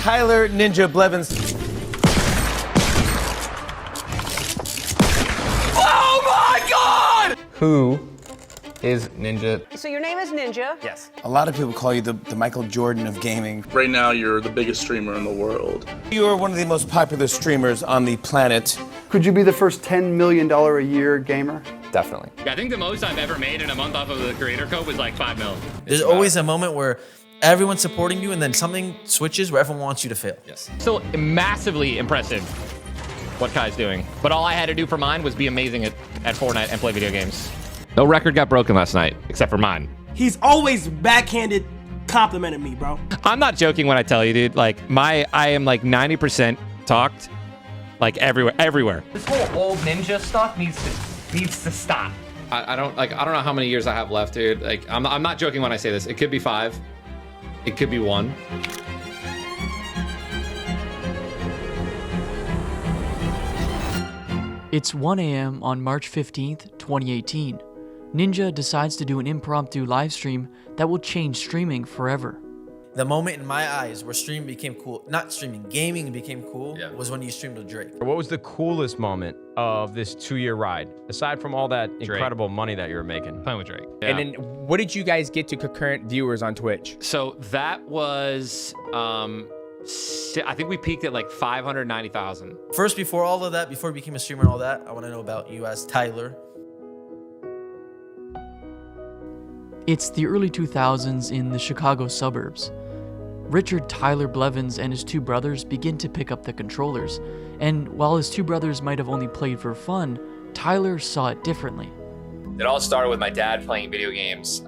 Tyler Ninja Blevins. Oh my God! Who is Ninja? So your name is Ninja? Yes. A lot of people call you the Michael Jordan of gaming. Right now, you're the biggest streamer in the world. You are one of the most popular streamers on the planet. Could you be the first $10 million a year gamer? Definitely. I think the most I've ever made in a month off of the creator code was like 5 mil. There's always a moment where everyone's supporting you and then something switches where everyone wants you to fail. Yes. Still massively impressive what Kai's doing. But all I had to do for mine was be amazing at Fortnite and play video games. No record got broken last night, except for mine. He's always backhanded complimented me, bro. I'm not joking when I tell you, dude. Like, I am like 90% talked, like everywhere. This whole old ninja stuff needs to stop. I don't know how many years I have left, dude. Like, I'm not joking when I say this. It could be 5. It could be 1. It's 1 a.m. on March 15th, 2018. Ninja decides to do an impromptu live stream that will change streaming forever. The moment in my eyes where streaming became cool, not streaming, gaming became cool, was when you streamed with Drake. What was the coolest moment of this 2-year ride, aside from all that incredible money that you were making? Playing with Drake. Yeah. And then what did you guys get to concurrent viewers on Twitch? So that was, I think we peaked at like 590,000. First, before all of that, before you became a streamer and all that, I want to know about you as Tyler. It's the early 2000s in the Chicago suburbs. Richard Tyler Blevins and his 2 brothers begin to pick up the controllers, and while his 2 brothers might have only played for fun, Tyler saw it differently. It all started with my dad playing video games.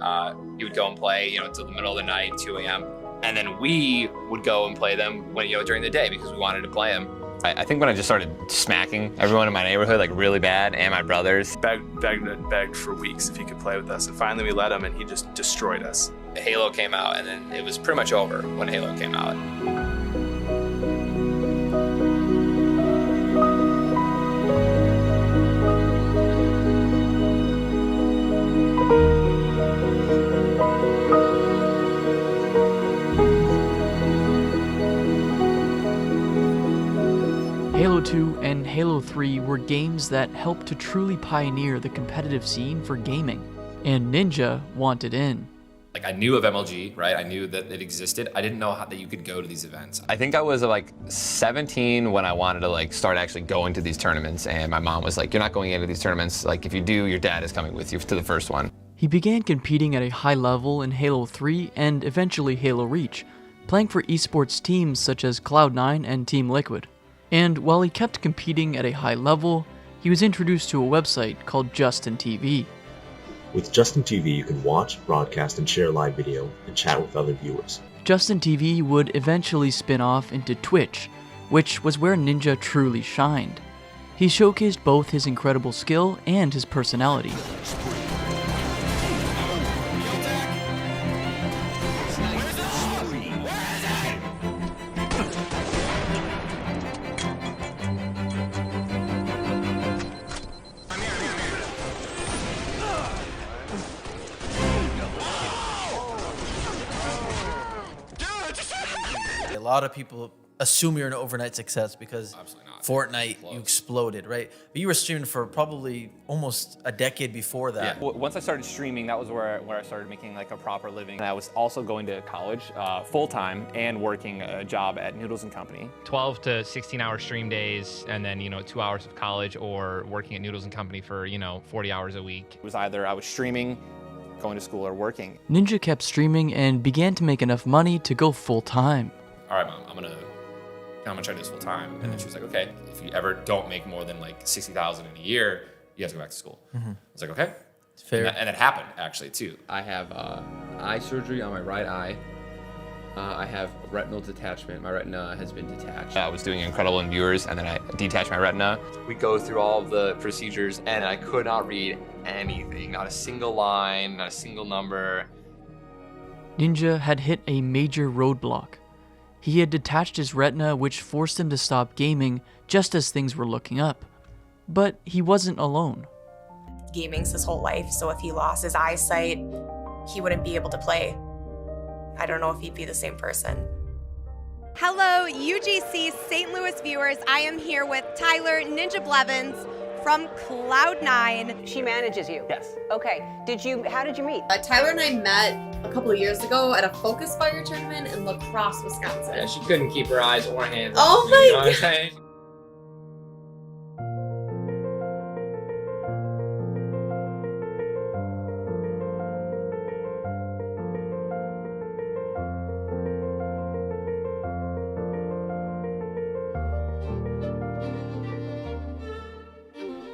He would go and play, until the middle of the night, 2 a.m. And then we would go and play them when, during the day because we wanted to play them. I think when I just started smacking everyone in my neighborhood, like really bad, and my brothers. Begged for weeks if he could play with us. And finally we let him and he just destroyed us. Halo came out and then it was pretty much over when Halo came out. Halo 2 and Halo 3 were games that helped to truly pioneer the competitive scene for gaming, and Ninja wanted in. Like, I knew of MLG, right? I knew that it existed. I didn't know that you could go to these events. I think I was like 17 when I wanted to start actually going to these tournaments, and my mom was like, "You're not going into these tournaments. Like, if you do, your dad is coming with you to the first one." He began competing at a high level in Halo 3 and eventually Halo Reach, playing for esports teams such as Cloud9 and Team Liquid. And while he kept competing at a high level, he was introduced to a website called Justin TV. With Justin TV, you can watch, broadcast, and share live video and chat with other viewers. Justin TV would eventually spin off into Twitch, which was where Ninja truly shined. He showcased both his incredible skill and his personality. A lot of people assume you're an overnight success because Fortnite, you exploded, right? But you were streaming for probably almost a decade before that. Yeah. Once I started streaming, that was where I started making like a proper living. And I was also going to college full-time and working a job at Noodles & Company. 12 to 16-hour stream days, and then, 2 hours of college or working at Noodles & Company for, 40 hours a week. It was either I was streaming, going to school, or working. Ninja kept streaming and began to make enough money to go full-time. All right, Mom, I'm gonna try this full time. And then she was like, okay, if you ever don't make more than like 60,000 in a year, you have to go back to school. I was like, okay. It's fair. And that happened actually too. I have eye surgery on my right eye. I have retinal detachment. My retina has been detached. I was doing incredible in viewers, and then I detached my retina. We go through all of the procedures, and I could not read anything. Not a single line, not a single number. Ninja had hit a major roadblock. He had detached his retina, which forced him to stop gaming just as things were looking up. But he wasn't alone. Gaming's his whole life, so if he lost his eyesight, he wouldn't be able to play. I don't know if he'd be the same person. Hello, UGC St. Louis viewers. I am here with Tyler Ninja Blevins from Cloud9. She manages you? Yes. Okay. How did you meet? Tyler and I met a couple of years ago at a Focus Fire tournament in La Crosse, Wisconsin. Yeah, she couldn't keep her eyes or hands Oh off me, you know my what I'm saying?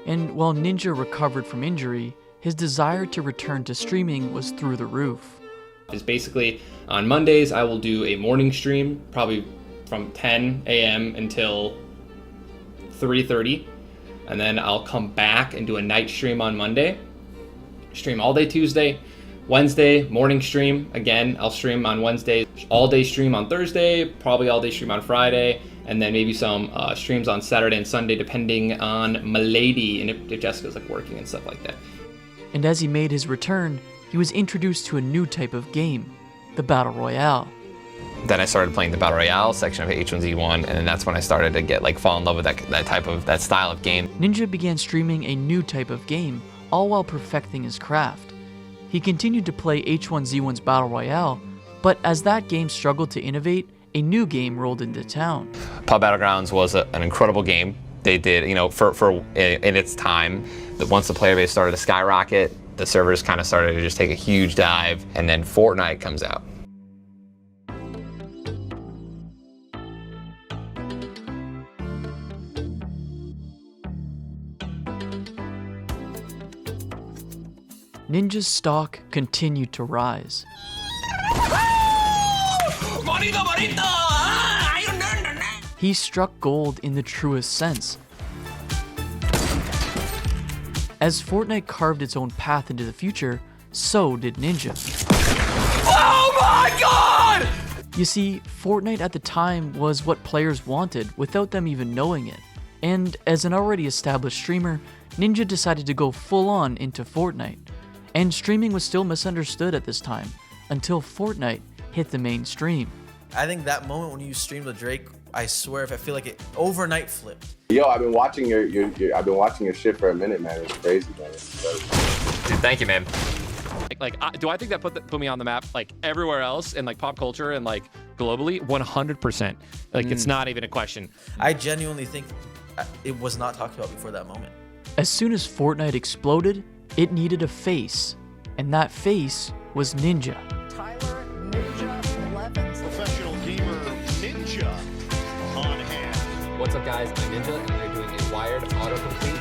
And while Ninja recovered from injury, his desire to return to streaming was through the roof. It's basically on Mondays I will do a morning stream, probably from 10 a.m. until 3:30, and then I'll come back and do a night stream on Monday. Stream all day Tuesday, Wednesday morning stream again. I'll stream on Wednesday, all day stream on Thursday, probably all day stream on Friday, and then maybe some streams on Saturday and Sunday, depending on Milady and if Jessica's like working and stuff like that. And as he made his return, he was introduced to a new type of game, the Battle Royale. Then I started playing the Battle Royale section of H1Z1, and then that's when I started to get fall in love with that style of game. Ninja began streaming a new type of game, all while perfecting his craft. He continued to play H1Z1's Battle Royale, but as that game struggled to innovate, a new game rolled into town. Pub Battlegrounds was an incredible game. They did, for in its time, that once the player base started to skyrocket, the servers kind of started to just take a huge dive, and then Fortnite comes out. Ninja's stock continued to rise. He struck gold in the truest sense. As Fortnite carved its own path into the future, so did Ninja. Oh my god! You see, Fortnite at the time was what players wanted without them even knowing it. And as an already established streamer, Ninja decided to go full on into Fortnite. And streaming was still misunderstood at this time, until Fortnite hit the mainstream. I think that moment when you streamed with Drake, I swear if I feel like it overnight flipped. Yo, I've been watching your shit for a minute, man. It's crazy, man. Dude, thank you, man. Do I think that put me on the map everywhere else in pop culture and globally? 100%. It's not even a question. I genuinely think it was not talked about before that moment. As soon as Fortnite exploded, it needed a face, and that face was Ninja. Tyler Ninja Blevins, professional gamer Ninja on hand. What's up, guys? I'm Ninja, and we're doing a wired autocomplete.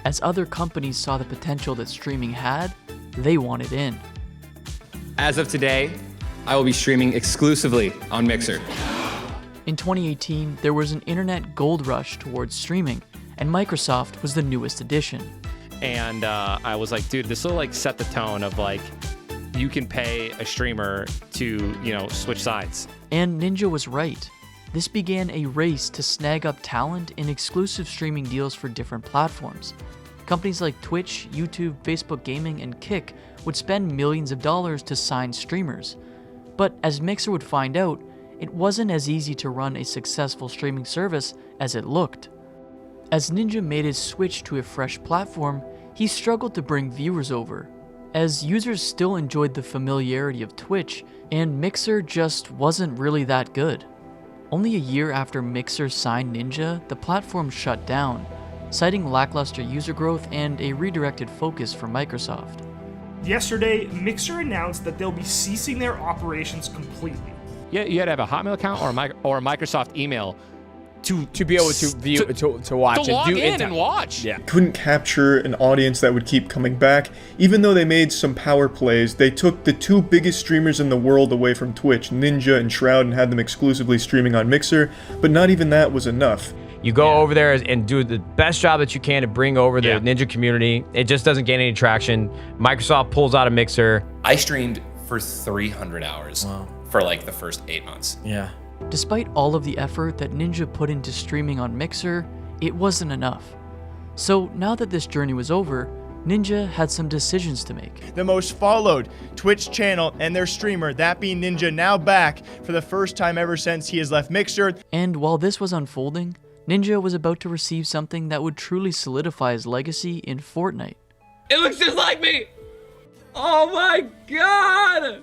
As other companies saw the potential that streaming had, they wanted in. As of today, I will be streaming exclusively on Mixer. In 2018, there was an internet gold rush towards streaming, and Microsoft was the newest addition. And I was like, dude, this will set the tone of you can pay a streamer to, switch sides. And Ninja was right. This began a race to snag up talent in exclusive streaming deals for different platforms. Companies like Twitch, YouTube, Facebook Gaming, and Kick would spend millions of dollars to sign streamers. But as Mixer would find out, it wasn't as easy to run a successful streaming service as it looked. As Ninja made his switch to a fresh platform, he struggled to bring viewers over, as users still enjoyed the familiarity of Twitch, and Mixer just wasn't really that good. Only a year after Mixer signed Ninja, the platform shut down, citing lackluster user growth and a redirected focus from Microsoft. Yesterday, Mixer announced that they'll be ceasing their operations completely. Yeah, you had to have a Hotmail account or a Microsoft email to be able to view to watch to and log do in and watch. Yeah. Couldn't capture an audience that would keep coming back. Even though they made some power plays, they took the two biggest streamers in the world away from Twitch, Ninja and Shroud, and had them exclusively streaming on Mixer, but not even that was enough. You go over there and do the best job that you can to bring over the Ninja community. It just doesn't gain any traction. Microsoft pulls out a Mixer. I streamed for 300 hours for the first 8 months. Yeah. Despite all of the effort that Ninja put into streaming on Mixer, it wasn't enough. So now that this journey was over, Ninja had some decisions to make. The most followed Twitch channel and their streamer, that being Ninja, now back for the first time ever since he has left Mixer. And while this was unfolding, Ninja was about to receive something that would truly solidify his legacy in Fortnite. It looks just like me! Oh my god!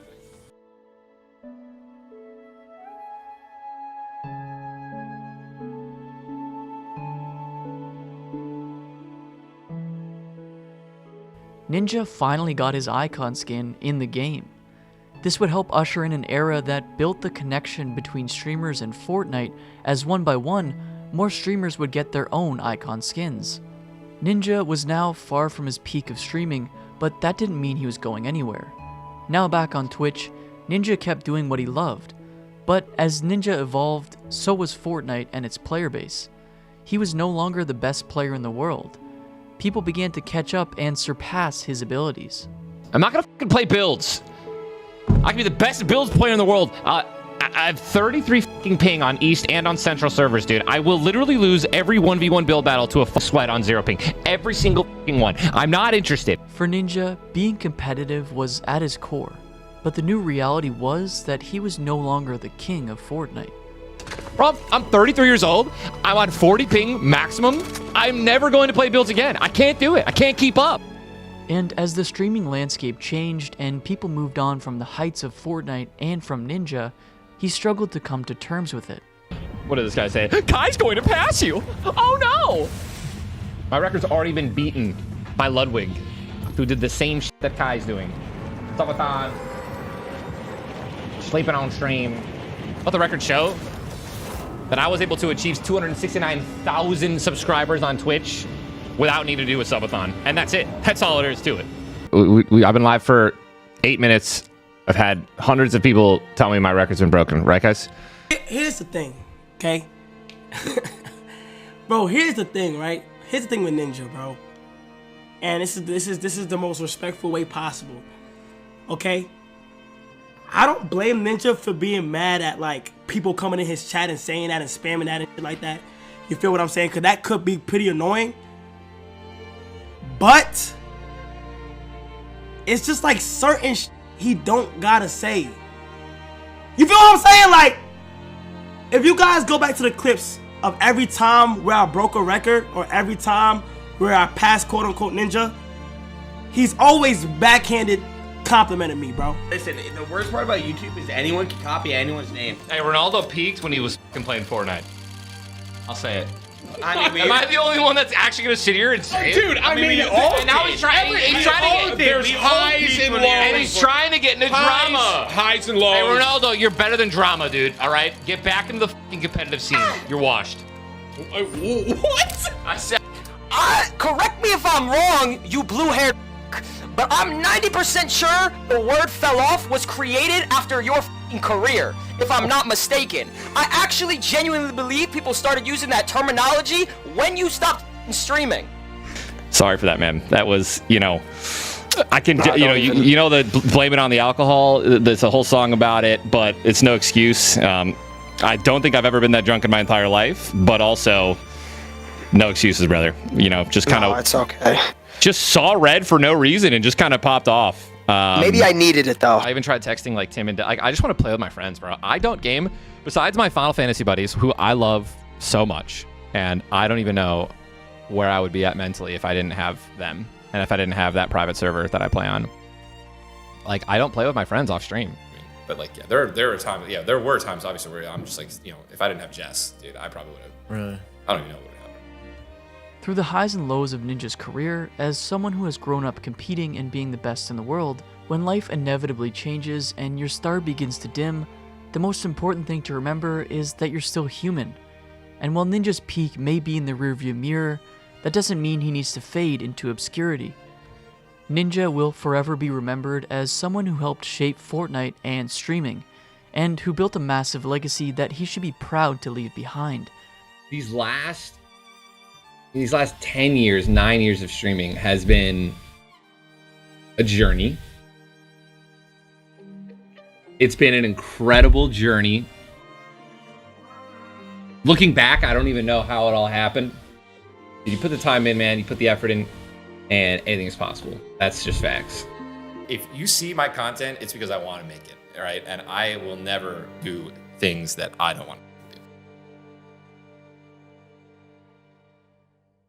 Ninja finally got his icon skin in the game. This would help usher in an era that built the connection between streamers and Fortnite, as one by one, more streamers would get their own icon skins. Ninja was now far from his peak of streaming, but that didn't mean he was going anywhere. Now back on Twitch, Ninja kept doing what he loved, but as Ninja evolved, so was Fortnite and its player base. He was no longer the best player in the world. People began to catch up and surpass his abilities. I'm not gonna fucking play builds. I can be the best builds player in the world. I have 33 fucking ping on East and on Central servers, dude. I will literally lose every 1v1 build battle to a sweat on 0 ping. Every single fucking one. I'm not interested. For Ninja, being competitive was at his core, but the new reality was that he was no longer the king of Fortnite. Bro, I'm 33 years old. I'm on 40 ping maximum. I'm never going to play builds again. I can't do it. I can't keep up. And as the streaming landscape changed and people moved on from the heights of Fortnite and from Ninja, he struggled to come to terms with it. What did this guy say? Kai's going to pass you. Oh no. My record's already been beaten by Ludwig, who did the same shit that Kai's doing. Subathon. Sleeping on stream. Let the record show that I was able to achieve 269,000 subscribers on Twitch without needing to do a subathon. And that's it. That's all there is to it. I've been live for 8 minutes. I've had hundreds of people tell me my record's been broken. Right, guys? Here's the thing, okay? Bro, here's the thing, right? Here's the thing with Ninja, bro. And this is the most respectful way possible, okay? I don't blame Ninja for being mad at, like, people coming in his chat and saying that and spamming that and shit like that. You feel what I'm saying? Because that could be pretty annoying. But it's just like certain he don't gotta say. You feel what I'm saying? Like, if you guys go back to the clips of every time where I broke a record or every time where I passed quote-unquote Ninja, he's always backhanded complimented me, bro. Listen, the worst part about YouTube is anyone can copy anyone's name. Hey, Ronaldo peaked when he was playing Fortnite. I'll say it. I mean, am I the only one that's actually gonna sit here and say dude, it? I mean and now he's trying to get. There's highs and lows. And he's trying to get into drama. Highs and lows. Hey, Ronaldo, you're better than drama, dude. All right, get back into the fucking competitive scene. You're washed. What? I said. Correct me if I'm wrong, you blue-haired, but I'm 90% sure the word fell off was created after your career, if I'm not mistaken. I actually genuinely believe people started using that terminology when you stopped streaming. Sorry for that, man. That was, I can, the blame it on the alcohol. There's a whole song about it, but it's no excuse. I don't think I've ever been that drunk in my entire life, but also no excuses, brother. Just kind of. It's okay. Just saw red for no reason and just kind of popped off. Maybe I needed it though. I even tried texting like Tim and I just want to play with my friends, bro. I don't game besides my Final Fantasy buddies, who I love so much, and I don't even know where I would be at mentally if I didn't have them and if I didn't have that private server that I play on. Like, I don't play with my friends off stream. But like, yeah, there were times obviously where I'm just like, if I didn't have Jess, dude, I probably would have. Really? I don't even know what would happen. Through the highs and lows of Ninja's career, as someone who has grown up competing and being the best in the world, when life inevitably changes and your star begins to dim, the most important thing to remember is that you're still human. And while Ninja's peak may be in the rearview mirror, that doesn't mean he needs to fade into obscurity. Ninja will forever be remembered as someone who helped shape Fortnite and streaming, and who built a massive legacy that he should be proud to leave behind. These last 10 years, 9 years of streaming has been a journey. It's been an incredible journey. Looking back, I don't even know how it all happened. You put the time in, man. You put the effort in. and anything is possible. That's just facts. If you see my content, it's because I want to make it, all right? And I will never do things that I don't want.